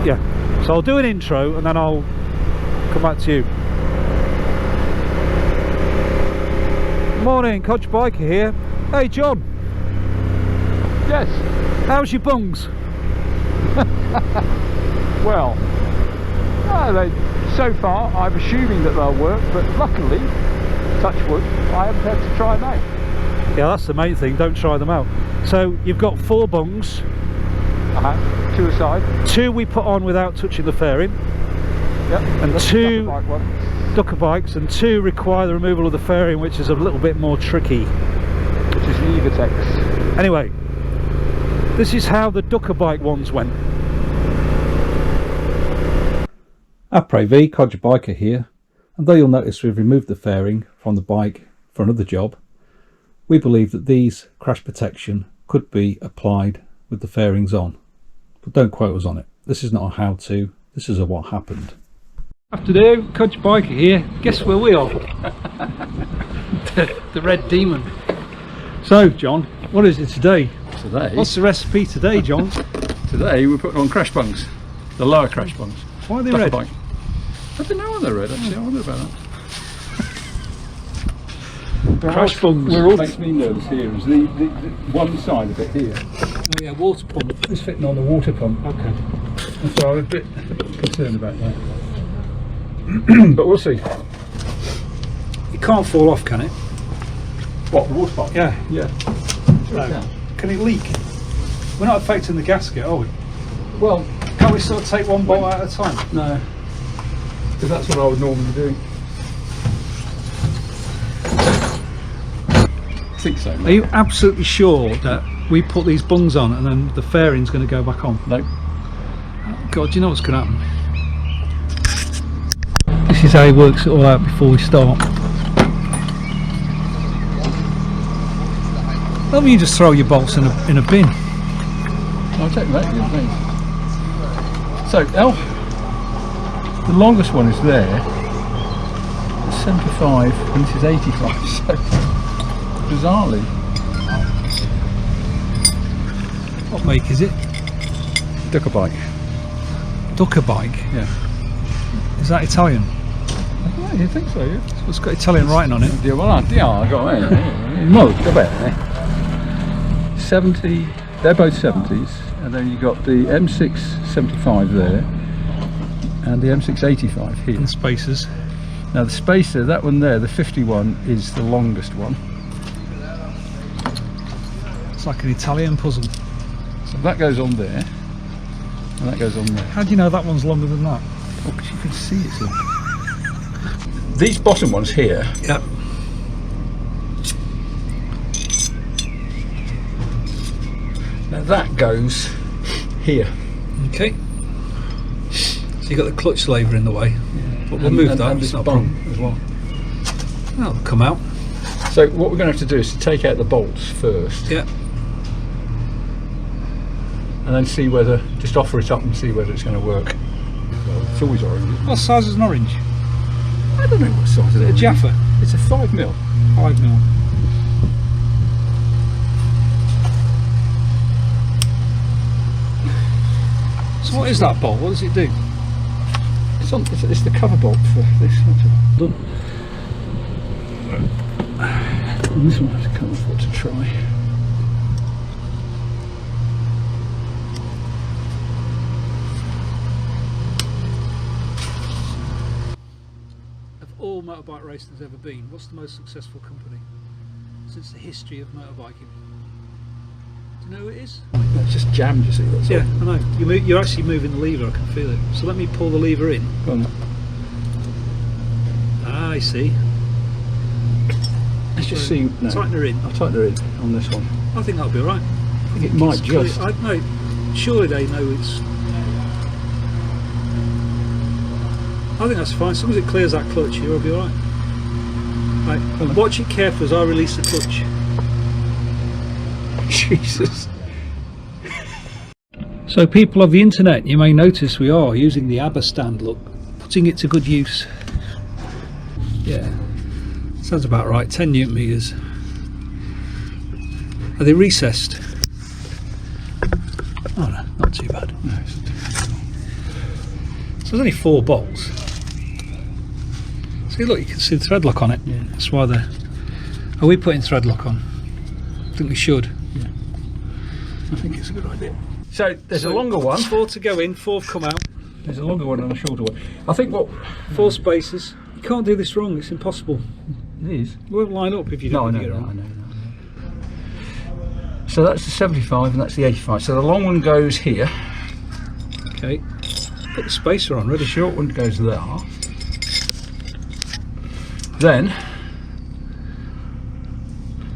yeah, so I'll do an intro and then I'll come back to you. Morning, Coach Biker here. Hey John. Yes. How's your bungs? Well, so far I'm assuming that they'll work, but luckily, touch wood, I haven't had to try them out. Yeah, that's the main thing, don't try them out. So you've got 4 bungs. Two aside. 2 we put on without touching the fairing. Yep. And 2 Ducabike Ducabikes, and 2 require the removal of the fairing, which is a little bit more tricky. which is the Evatex. Anyway, this is how the Ducabike ones went. Après V, Coach Biker here, and though you'll notice we've removed the fairing from the bike for another job, we believe that these crash protection could be applied with the fairings on. But don't quote us on it. This is not a how-to, this is a what happened. Afternoon, Coach Biker here. Guess where we are? the Red Demon. So, John, what is it today? Today? What's the recipe today, John? Today we're putting on crash bungs. The lower crash bungs. Why are they red? Bike. I don't know why they're red actually, I wonder about that. Crash bungs. What makes me nervous here is the one side of it here. Oh yeah, water pump. It's fitting on the water pump. Okay. And so I'm a bit concerned about that. But we'll see. It can't fall off, can it? What, the water pump? Yeah. Yeah. Sure it No. Can it leak? We're not affecting the gasket, are we? Well, Can't we sort of take one bolt at a time? no. Because that's what I would normally do. I think so. Are you absolutely sure that we put these bungs on and then the fairing's going to go back on? No. God, do you know what's going to happen? This is how he works it all out before we start. Why don't you just throw your bolts in a bin? I'll take that, yeah, thanks. So, the longest one is there, it's 75 and this is 85, so bizarrely. What make is it? Ducabike. Ducabike? Yeah. Is that Italian? I don't know, you think so, yeah? It's got Italian writing on it. Yeah, well, I got it. Molto bene. 70, they're both 70s, and then you got the M6 75 there, and the M6 85 here. And spacers. Now the spacer, that one there, the 51, is the longest one. It's like an Italian puzzle. So that goes on there, and that goes on there. How do you know that one's longer than that? Oh, because you can see it. So. These bottom ones here, Yep. now that goes here. Okay. So you got the clutch lever in the way. But we'll move that. And It's this not a bung problem. as well. That'll come out. So what we're going to have to do is to take out the bolts first, Yeah. and then see whether, just offer it up and see whether it's going to work. Well, it's always orange. What size is an orange? I don't know what size it A is. Jaffa. It's a 5mm. 5mm. So what is that bolt? What does it do? It's the cover bolt for this. Done. And this one has to come for to try. Of all motorbike racing there's ever been, what's the most successful company since the history of motorbiking? Do you know who it is? It's just jammed, you see. That's Yeah, all. I know. You're actually moving the lever, I can feel it. So let me pull the lever in. Go on. Ah, I see. Let's just see. No. Tighten her in. I'll tighten her in on this one. I think that'll be alright. I think it might just. I know. Surely they know it's. I think that's fine. As long as it clears that clutch, you'll be alright. Right. Watch it carefully as I release the clutch. Jesus. So people of the internet, you may notice we are using the ABBA stand, look, putting it to good use. Yeah, sounds about right, 10 Newton meters. Are they recessed? Oh no, not too bad. No, it's not too bad. So there's only 4 bolts. See, look, you can see the thread lock on it. Yeah. That's why they're... Are we putting thread lock on? I think we should. Yeah. I think it's a good idea. So there's a longer one. 4 to go in, 4 come out. There's a longer one and a shorter one. I think what... 4 spaces. You can't do this wrong, it's impossible. It is. It won't line up if you don't get it wrong. I know. So that's the 75 and that's the 85. So the long one goes here. Okay. Put the spacer on, ready. The short one goes there. Then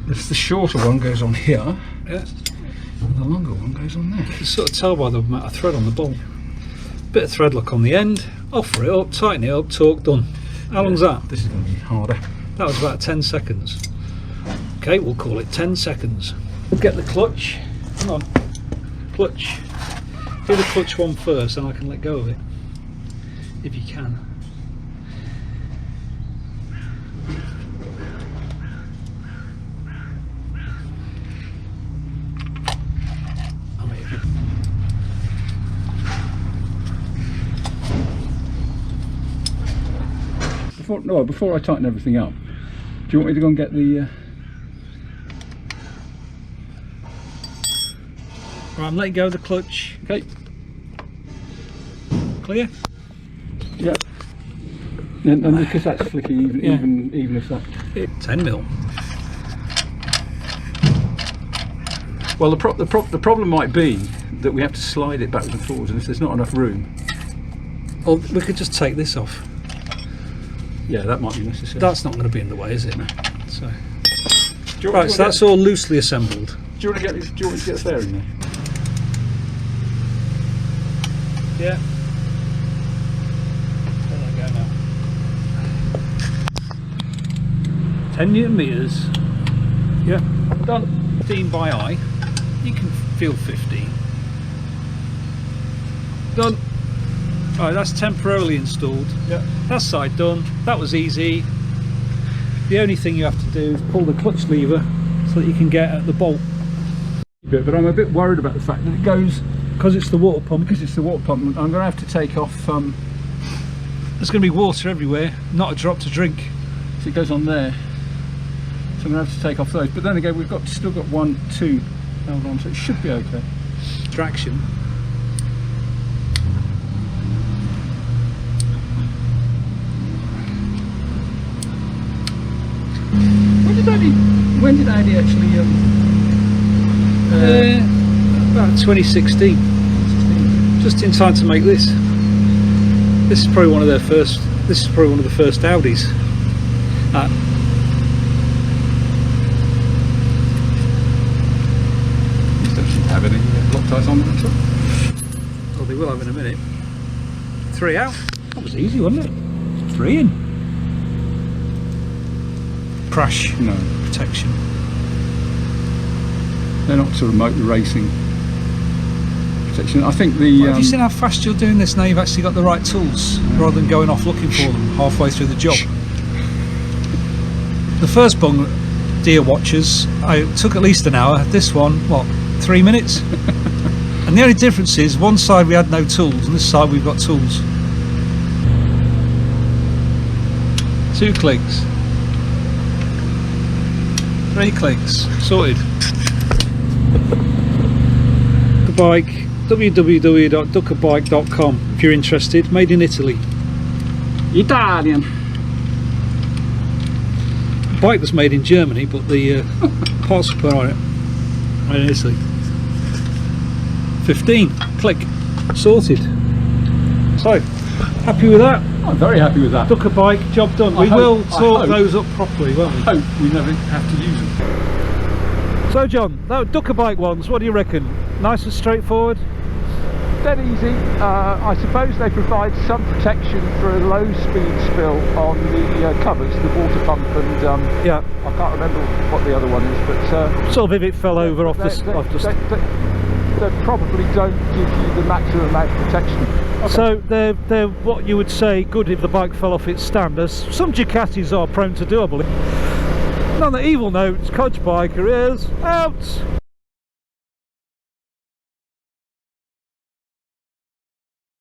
the shorter one goes on here. Yeah. And the longer one goes on there. You can sort of tell by the amount of thread on the bolt. Bit of thread lock on the end. Offer it up, tighten it up, torque, done. How long's that? This is going to be harder. That was about 10 seconds. Okay, we'll call it 10 seconds. We'll get the clutch. Hang on. Clutch. Do the clutch one first and I can let go of it. If you can. Before I tighten everything up, do you want me to go and get the... Right, I'm letting go of the clutch. Okay. Clear? Yeah. And because that's flicking, even if that... 10 mil. Well, the problem might be that we have to slide it backwards and forwards, and if there's not enough room... Or we could just take this off. Yeah, that might be necessary. That's not going to be in the way, is it? So, right, so that's all loosely assembled. Do you want me to get the fairing there? Yeah. There I go now. 10 Newton meters. Yeah. Done. 15 by eye. You can feel 15. Done. Alright, that's temporarily installed. Yeah. That side done. That was easy. The only thing you have to do is pull the clutch lever so that you can get at the bolt. But I'm a bit worried about the fact that it goes... Because it's the water pump. Because it's the water pump, I'm going to have to take off... There's going to be water everywhere, not a drop to drink. So it goes on there. So I'm going to have to take off those. But then again, we've still got 1, 2 held on, so it should be okay. Traction. When did Andy actually... about 2016. Just in time to make this. This is probably one of their first. This is probably one of the first Audis. You don't should have any Loctites on them, sure. Oh, they will have in a minute. 3 out. That was easy, wasn't it? 3 in. Crash. No. Protection. They're not sort of motor racing protection. I think the... Have you seen how fast you're doing this now? You've actually got the right tools rather than going off looking for them halfway through the job. The first bung deer watchers, I took at least an hour. This one, what, 3 minutes? And the only difference is one side we had no tools and this side we've got tools. 2 clicks. 3 clicks. Sorted. Ducabike, www.ducabike.com if you're interested. Made in Italy. Italian. The bike was made in Germany, but the parts were put on it. Made in Italy. 15. Click. Sorted. So, happy with that? I'm very happy with that. Ducabike, job done. We will sort those up properly, won't we? I hope we never have to use them. So John, those Ducabike ones, what do you reckon? Nice and straightforward? Dead easy. I suppose they provide some protection for a low speed spill on the covers, the water pump and yeah. I can't remember what the other one is, but sort of if it fell over off the... They probably don't give you the maximum amount of protection. Okay. So they're what you would say good if the bike fell off its stand, as some Ducatis are prone to do, I believe. And on the evil note, Codge Biker is out!